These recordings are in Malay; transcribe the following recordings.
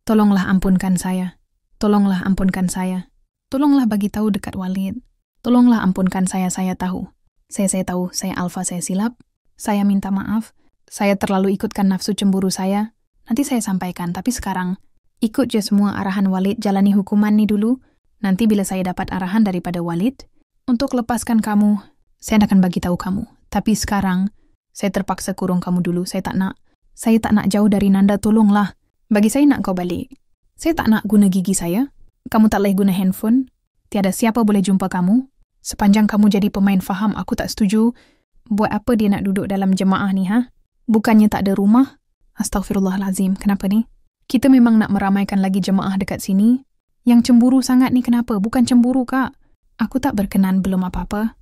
Tolonglah ampunkan saya. Tolonglah ampunkan saya. Tolonglah bagi tahu dekat Walid. Tolonglah ampunkan saya tahu. Saya tahu, saya Alfa, saya silap. Saya minta maaf. Saya terlalu ikutkan nafsu cemburu saya. Nanti saya sampaikan, tapi sekarang ikut je semua arahan Walid, jalani hukuman nih dulu. Nanti bila saya dapat arahan daripada Walid, untuk lepaskan kamu, saya akan bagi tahu kamu. Tapi sekarang, saya terpaksa kurung kamu dulu. Saya tak nak jauh dari Nanda, tolonglah. Bagi saya nak kau balik. Saya tak nak guna gigi saya. Kamu tak boleh guna handphone. Tiada siapa boleh jumpa kamu. Sepanjang kamu jadi pemain faham, aku tak setuju. Buat apa dia nak duduk dalam jemaah ni, ha? Bukannya tak ada rumah? Astaghfirullahalazim, kenapa ni? Kita memang nak meramaikan lagi jemaah dekat sini. Yang cemburu sangat ni kenapa? Bukan cemburu, Kak. Aku tak berkenan belum apa-apa.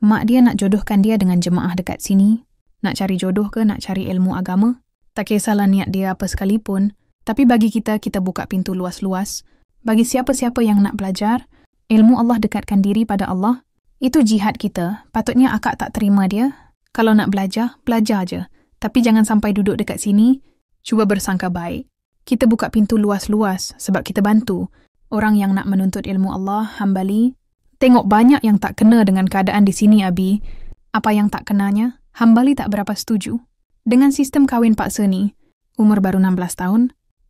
Mak dia nak jodohkan dia dengan jemaah dekat sini. Nak cari jodoh ke, nak cari ilmu agama? Tak kisahlah niat dia apa sekalipun. Tapi bagi kita buka pintu luas-luas. Bagi siapa-siapa yang nak belajar, ilmu Allah, dekatkan diri pada Allah. Itu jihad kita. Patutnya akak tak terima dia. Kalau nak belajar, belajar je. Tapi jangan sampai duduk dekat sini, cuba bersangka baik. Kita buka pintu luas-luas sebab kita bantu orang yang nak menuntut ilmu Allah, hambali. Tengok banyak yang tak kena dengan keadaan di sini, Abi. Apa yang tak kenanya, hambali tak berapa setuju. Dengan sistem kahwin paksa ni, umur baru 16 tahun,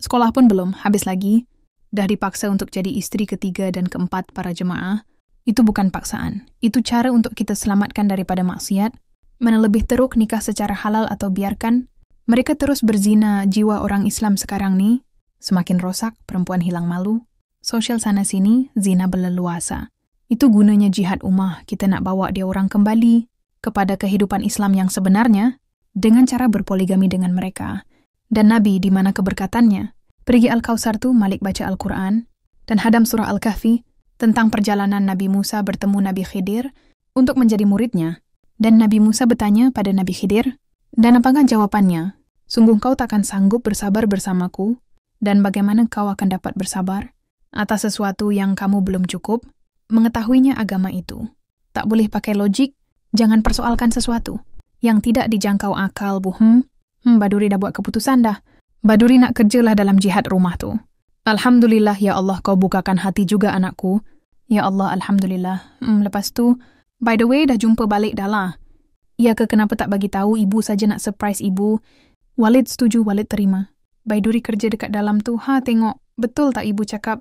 sekolah pun belum, habis lagi, dah dipaksa untuk jadi isteri ketiga dan keempat para jemaah. Itu bukan paksaan. Itu cara untuk kita selamatkan daripada maksiat. Mana lebih teruk nikah secara halal atau biarkan mereka terus berzina. Jiwa orang Islam sekarang ni semakin rosak, perempuan hilang malu. Sosial sana-sini, zina berleluasa. Itu gunanya jihad ummah. Kita nak bawa dia orang kembali kepada kehidupan Islam yang sebenarnya dengan cara berpoligami dengan mereka. Dan Nabi di mana keberkatannya, pergi Al-Kausar tu, Malik baca Al-Quran, dan hadam surah Al-Kahfi tentang perjalanan Nabi Musa bertemu Nabi Khidir untuk menjadi muridnya. Dan Nabi Musa bertanya pada Nabi Khidir, dan apakah jawapannya? Sungguh kau takkan sanggup bersabar bersamaku, dan bagaimana kau akan dapat bersabar atas sesuatu yang kamu belum cukup mengetahuinya agama itu. Tak boleh pakai logik, jangan persoalkan sesuatu yang tidak dijangkau akal, Bu. Baduri dah buat keputusan dah. Baduri nak kerjalah dalam jihad rumah tu. Alhamdulillah, ya Allah, kau bukakan hati juga anakku. Ya Allah, Alhamdulillah. Lepas tu, by the way, dah jumpa balik dah lah. Ya ke, kenapa tak bagi tahu? Ibu saja nak surprise ibu. Walid setuju, Walid terima. Baiduri kerja dekat dalam tu. Tengok, betul tak ibu cakap?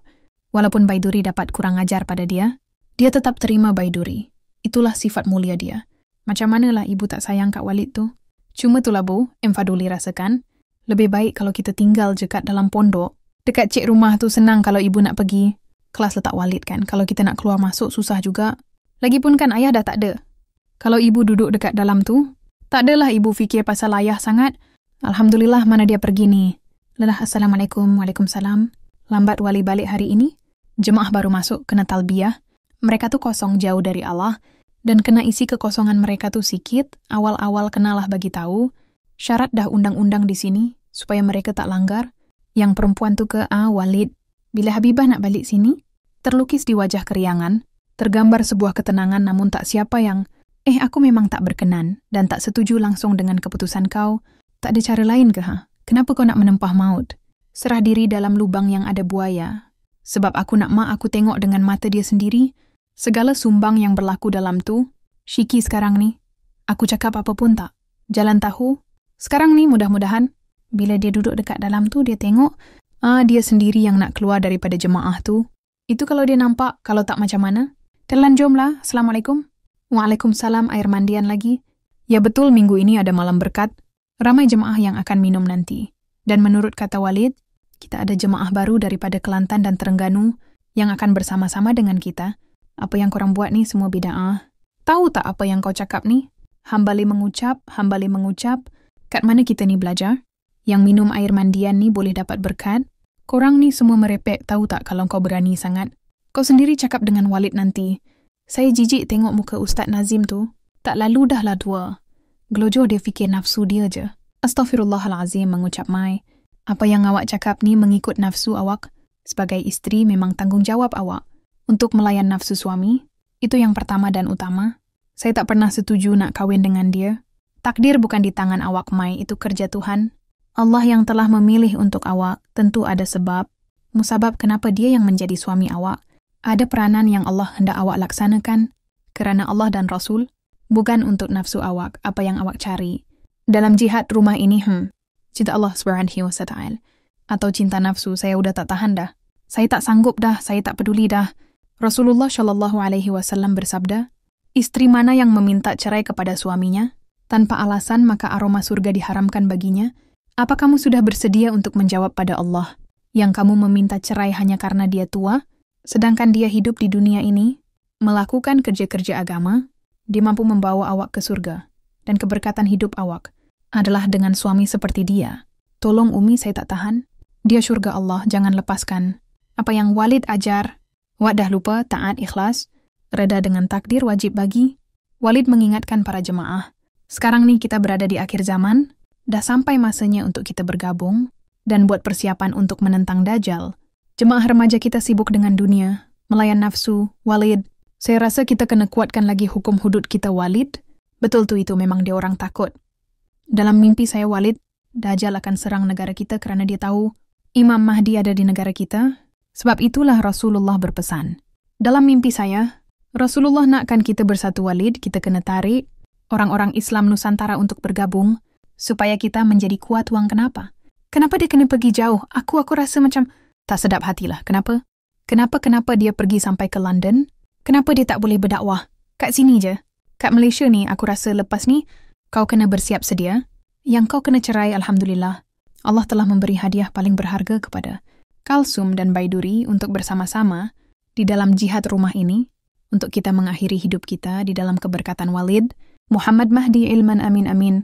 Walaupun Baiduri dapat kurang ajar pada dia, dia tetap terima Baiduri. Itulah sifat mulia dia. Macam manalah ibu tak sayang Kak Walid tu? Cuma itulah Bu, Faduli rasakan. Lebih baik kalau kita tinggal dekat dalam pondok. Dekat cik rumah tu senang kalau ibu nak pergi. Kelas letak Walid kan. Kalau kita nak keluar masuk susah juga. Lagipun kan ayah dah tak ada. Kalau ibu duduk dekat dalam tu, tak adalah ibu fikir pasal ayah sangat. Alhamdulillah, mana dia pergi ni. Lelah, Assalamualaikum, Waalaikumsalam. Lambat Wali balik hari ini. Jemaah baru masuk, kena talbiyah. Mereka tu kosong jauh dari Allah. Dan kena isi kekosongan mereka tu sikit. Awal-awal kenalah bagi tahu. Syarat dah undang-undang di sini, supaya mereka tak langgar. Yang perempuan tu ke Walid. Bila Habibah nak balik sini, terlukis di wajah keriangan, tergambar sebuah ketenangan, namun tak siapa yang, aku memang tak berkenan dan tak setuju langsung dengan keputusan kau. Tak ada cara lain ke, Kenapa kau nak menempah maut? Serah diri dalam lubang yang ada buaya. Sebab aku nak aku tengok dengan mata dia sendiri, segala sumbang yang berlaku dalam tu. Syiki sekarang ni, aku cakap apa pun tak. Jalan tahu, sekarang ni mudah-mudahan, bila dia duduk dekat dalam tu, dia tengok, dia sendiri yang nak keluar daripada jemaah tu. Itu kalau dia nampak, kalau tak macam mana. Telan jomlah, Assalamualaikum. Waalaikumsalam, air mandian lagi. Ya betul, minggu ini ada malam berkat. Ramai jemaah yang akan minum nanti. Dan menurut kata Walid, kita ada jemaah baru daripada Kelantan dan Terengganu yang akan bersama-sama dengan kita. Apa yang korang buat ni semua bida'ah. Tahu tak apa yang kau cakap ni? Hambali mengucap. Kat mana kita ni belajar? Yang minum air mandian ni boleh dapat berkat. Korang ni semua merepek, tahu tak kalau kau berani sangat. Kau sendiri cakap dengan Walid nanti. Saya jijik tengok muka Ustaz Nazim tu. Tak lalu dah lah tua. Gelojoh dia fikir nafsu dia je. Astaghfirullahalazim, mengucap Mai. Apa yang awak cakap ni mengikut nafsu awak. Sebagai isteri memang tanggungjawab awak untuk melayan nafsu suami. Itu yang pertama dan utama. Saya tak pernah setuju nak kahwin dengan dia. Takdir bukan di tangan awak, Mai. Itu kerja Tuhan. Allah yang telah memilih untuk awak tentu ada sebab, musabab kenapa dia yang menjadi suami awak. Ada peranan yang Allah hendak awak laksanakan kerana Allah dan Rasul, bukan untuk nafsu awak, apa yang awak cari. Dalam jihad rumah ini, cinta Allah Subhanahu wa Ta'ala atau cinta nafsu, saya udah tak tahan dah. Saya tak sanggup dah, saya tak peduli dah. Rasulullah Shallallahu Alaihi Wasallam bersabda, istri mana yang meminta cerai kepada suaminya tanpa alasan maka aroma surga diharamkan baginya. Apa kamu sudah bersedia untuk menjawab pada Allah yang kamu meminta cerai hanya karena dia tua, sedangkan dia hidup di dunia ini, melakukan kerja-kerja agama, dia mampu membawa awak ke surga, dan keberkatan hidup awak adalah dengan suami seperti dia. Tolong Umi, saya tak tahan. Dia surga Allah, jangan lepaskan. Apa yang Walid ajar, wak dah lupa, taat, ikhlas, reda dengan takdir wajib bagi. Walid mengingatkan para jemaah, sekarang nih kita berada di akhir zaman, dah sampai masanya untuk kita bergabung dan buat persiapan untuk menentang Dajjal. Jemaah remaja kita sibuk dengan dunia, melayan nafsu. Walid, saya rasa kita kena kuatkan lagi hukum hudud kita, Walid. Betul tuh, itu memang dia orang takut. Dalam mimpi saya, Walid, Dajjal akan serang negara kita kerana dia tahu Imam Mahdi ada di negara kita. Sebab itulah Rasulullah berpesan. Dalam mimpi saya, Rasulullah nakkan kita bersatu, Walid. Kita kena tarik orang-orang Islam Nusantara untuk bergabung supaya kita menjadi kuat. Wang, kenapa? Kenapa dia kena pergi jauh? Aku rasa macam tak sedap hatilah. Kenapa? Kenapa dia pergi sampai ke London? Kenapa dia tak boleh berdakwah? Kat sini je. Kat Malaysia ni, aku rasa lepas ni, kau kena bersiap sedia. Yang kau kena cerai, Alhamdulillah. Allah telah memberi hadiah paling berharga kepada Kalsum dan Baiduri untuk bersama-sama di dalam jihad rumah ini, untuk kita mengakhiri hidup kita di dalam keberkatan Walid, Muhammad Mahdi ilman amin amin.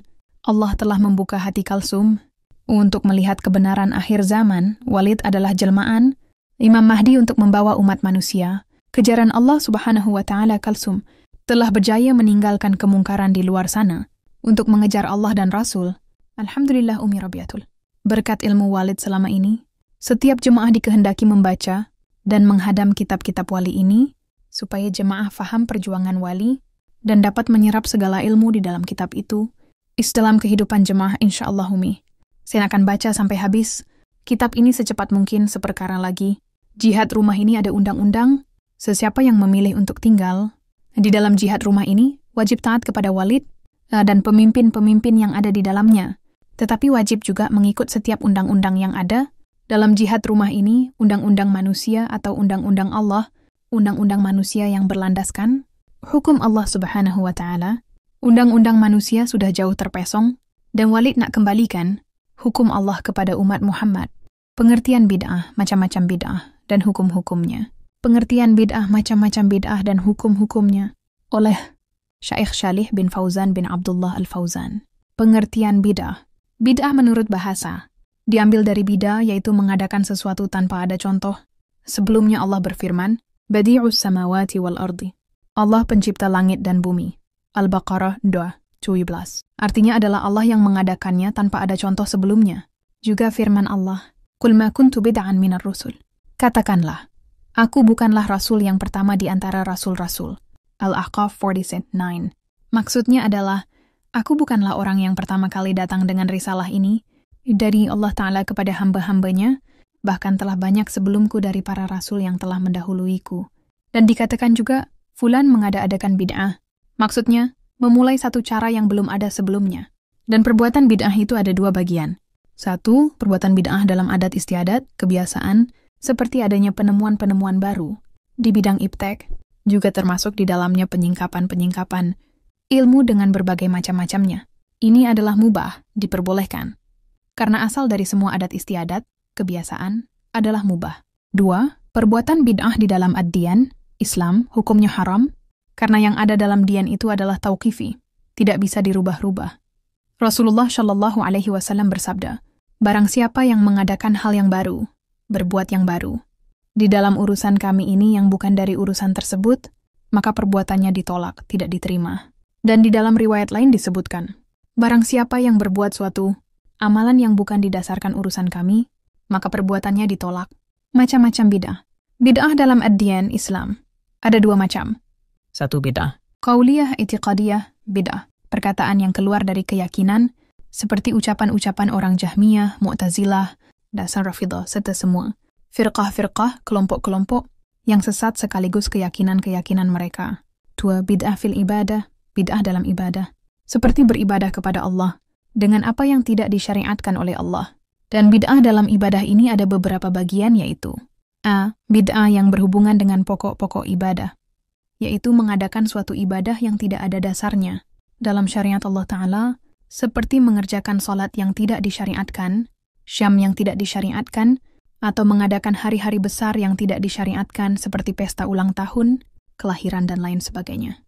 Allah telah membuka hati Kalsum untuk melihat kebenaran akhir zaman. Walid adalah jelmaan Imam Mahdi untuk membawa umat manusia. Kejaran Allah Subhanahu wa Ta'ala. Kalsum telah berjaya meninggalkan kemungkaran di luar sana untuk mengejar Allah dan Rasul. Alhamdulillah Umi Rabiatul. Berkat ilmu Walid selama ini, setiap jemaah dikehendaki membaca dan menghadam kitab-kitab wali ini supaya jemaah faham perjuangan wali dan dapat menyerap segala ilmu di dalam kitab itu. Dalam kehidupan jemaah, insyaAllah Umi. Saya akan baca sampai habis kitab ini secepat mungkin. Seperkara lagi, jihad rumah ini ada undang-undang. Sesiapa yang memilih untuk tinggal di dalam jihad rumah ini, wajib taat kepada Walid dan pemimpin-pemimpin yang ada di dalamnya. Tetapi wajib juga mengikut setiap undang-undang yang ada dalam jihad rumah ini, undang-undang manusia atau undang-undang Allah, undang-undang manusia yang berlandaskan hukum Allah Subhanahu wa Ta'ala. Undang-undang manusia sudah jauh terpesong, dan Walid nak kembalikan hukum Allah kepada umat Muhammad. Pengertian bid'ah, macam-macam bid'ah, dan hukum-hukumnya. Pengertian bid'ah, macam-macam bid'ah, dan hukum-hukumnya oleh Syekh Shalih bin Fauzan bin Abdullah Al-Fauzan. Pengertian bid'ah. Bid'ah menurut bahasa diambil dari bida, yaitu mengadakan sesuatu tanpa ada contoh. Sebelumnya Allah berfirman, Badi'us samawati wal ardi. Allah pencipta langit dan bumi. Al-Baqarah 2:17. Artinya adalah Allah yang mengadakannya tanpa ada contoh sebelumnya. Juga firman Allah, Qul ma kuntu bid'an minar rusul. Katakanlah, aku bukanlah rasul yang pertama di antara rasul-rasul. Al-Ahqaf 49. Maksudnya adalah, aku bukanlah orang yang pertama kali datang dengan risalah ini dari Allah Ta'ala kepada hamba-hambanya, bahkan telah banyak sebelumku dari para rasul yang telah mendahuluiku. Dan dikatakan juga, fulan mengada-adakan bid'ah. Maksudnya, memulai satu cara yang belum ada sebelumnya. Dan perbuatan bid'ah itu ada dua bagian. Satu, perbuatan bid'ah dalam adat istiadat, kebiasaan, seperti adanya penemuan-penemuan baru. Di bidang iptek, juga termasuk di dalamnya penyingkapan-penyingkapan ilmu dengan berbagai macam-macamnya. Ini adalah mubah, diperbolehkan. Karena asal dari semua adat istiadat, kebiasaan, adalah mubah. Dua, perbuatan bid'ah di dalam ad-diyan, Islam, hukumnya haram, karena yang ada dalam dian itu adalah tauqifi, tidak bisa dirubah-rubah. Rasulullah Shallallahu Alaihi Wasallam bersabda, barang siapa yang mengadakan hal yang baru, berbuat yang baru, di dalam urusan kami ini yang bukan dari urusan tersebut, maka perbuatannya ditolak, tidak diterima. Dan di dalam riwayat lain disebutkan, barang siapa yang berbuat suatu amalan yang bukan didasarkan urusan kami, maka perbuatannya ditolak. Macam-macam bid'ah. Bid'ah dalam ad-diyan Islam ada dua macam. Satu bid'ah qauliyah itiqadiyah, bid'ah perkataan yang keluar dari keyakinan seperti ucapan-ucapan orang Jahmiyah, Mu'tazilah, dasar Rafidah, serta semua firqah-firqah, kelompok-kelompok yang sesat sekaligus keyakinan-keyakinan mereka. 2. Bid'ah fil ibadah, bid'ah dalam ibadah, seperti beribadah kepada Allah dengan apa yang tidak disyariatkan oleh Allah. Dan bid'ah dalam ibadah ini ada beberapa bagian, yaitu A. Bid'ah yang berhubungan dengan pokok-pokok ibadah, yaitu mengadakan suatu ibadah yang tidak ada dasarnya dalam syariat Allah Ta'ala, seperti mengerjakan sholat yang tidak disyariatkan, syam yang tidak disyariatkan, atau mengadakan hari-hari besar yang tidak disyariatkan seperti pesta ulang tahun, kelahiran, dan lain sebagainya.